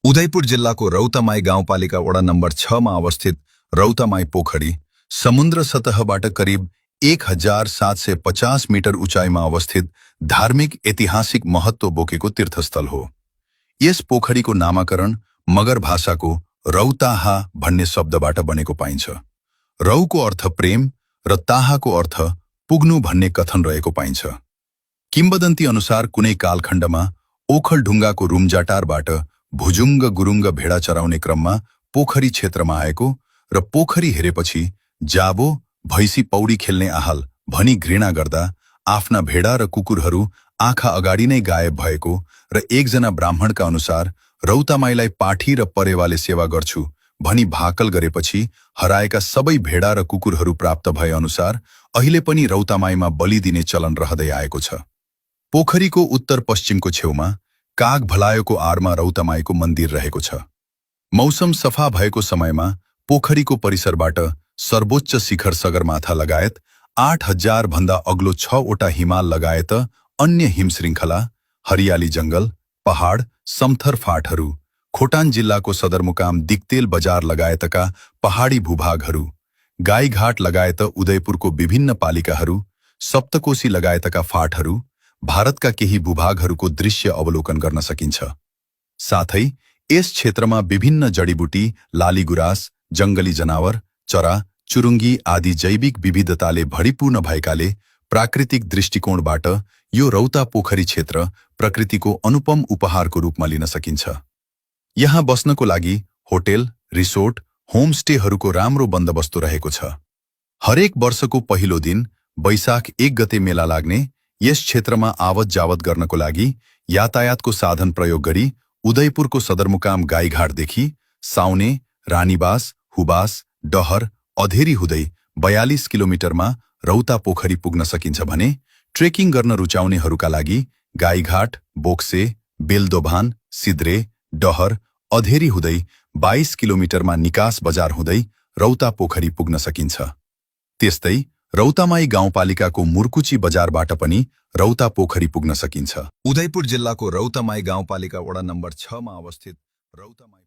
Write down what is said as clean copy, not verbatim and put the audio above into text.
उदयपुर जिल्लाको रौतमाई गाउँपालिका वडा नम्बर 6 मा अवस्थित रौतमाई पोखरी समुद्र सतहबाट करिब 1750 मिटर उचाइमा अवस्थित धार्मिक ऐतिहासिक महत्व बोकेको तीर्थस्थल हो। यस पोखरीको नामाकरण मगर भाषाको रौताहा भन्ने शब्दबाट बनेको पाइन्छ। रौको अर्थ प्रेम र ताहाको अर्थ पुग्नु भन्ने कथन रहेको पाइन्छ। किम्बदन्ती अनुसार कुनै कालखण्डमा ओखलढुङ्गाको रुम्जाटारबाट भुजुङ्ग गुरुङ्ग भेडा चराउने क्रममा पोखरी क्षेत्रमा आएको र पोखरी हेरेपछि जाबो भैँसी पौडी खेल्ने आहाल भनी घृणा गर्दा आफ्ना भेडा र कुकुरहरू आँखा अगाडि नै गायब भएको र एकजना ब्राह्मणका अनुसार रौतामाईलाई पाठी र परेवाले सेवा गर्छु भनी भाकल गरेपछि हराएका सबै भेडा र कुकुरहरू प्राप्त भए अनुसार अहिले पनि रौतामाईमा बलि दिने चलन रहँदै आएको छ। पोखरीको उत्तर पश्चिमको छेउमा काग भलायोको आरमा रौतमाईको मन्दिर रहेको छ। मौसम सफा भएको समयमा पोखरीको परिसरबाट सर्वोच्च शिखर सगरमाथा लगायत 8000 भन्दा अग्लो 6 वटा हिमाल लगायत अन्य हिमश्रृङ्खला, हरियाली जंगल, पहाड, समथर फाँटहरू, खोटाङ जिल्लाको सदरमुकाम दिक्तेल बजार लगायतका पहाडी भूभागहरू, गाईघाट लगायत उदयपुरको विभिन्न पालिकाहरू, सप्तकोशी लगायतका फाँटहरू, भारतका केही भूभागहरूको दृश्य अवलोकन गर्न सकिन्छ। साथै यस क्षेत्रमा विभिन्न जडीबुटी, लालीगुराँस, जंगली जनावर, चरा, चुरुङ्गी आदि जैविक विविधताले भरिपूर्ण भएकाले प्राकृतिक दृष्टिकोणबाट यो रौता पोखरी क्षेत्र प्रकृतिको अनुपम उपहारको रूपमा लिन सकिन्छ। यहाँ बस्नको लागि होटेल, रिसोर्ट, होमस्टेहरूको राम्रो बन्दोबस्त रहेको छ। हरेक वर्षको पहिलो दिन वैशाख 1 गते मेला लाग्ने यस क्षेत्रमा आवत जावत गर्नको लागि यातायातको साधन प्रयोग गरी उदयपुरको सदरमुकाम गाईघाटदेखि साउने, रानीबास, हुबास, डहर, अधेरी हुँदै 42 किलोमिटरमा रौता पोखरी पुग्न सकिन्छ भने ट्रेकिङ गर्न रुचाउनेहरूका लागि गाईघाट, बोक्से, बेलदोभान, सिद्रे, डहर, अधेरी हुँदै 22 किलोमिटरमा निकास बजार हुँदै रौता पोखरी पुग्न सकिन्छ। त्यस्तै रौतामाई गाउँपालिकाको मुर्कुची बजारबाट पनि रौता पोखरी पुग्न सकिन्छ। उदयपुर जिल्लाको रौतामाई गाउँपालिका वडा नम्बर 6 मा अवस्थित रौतामाई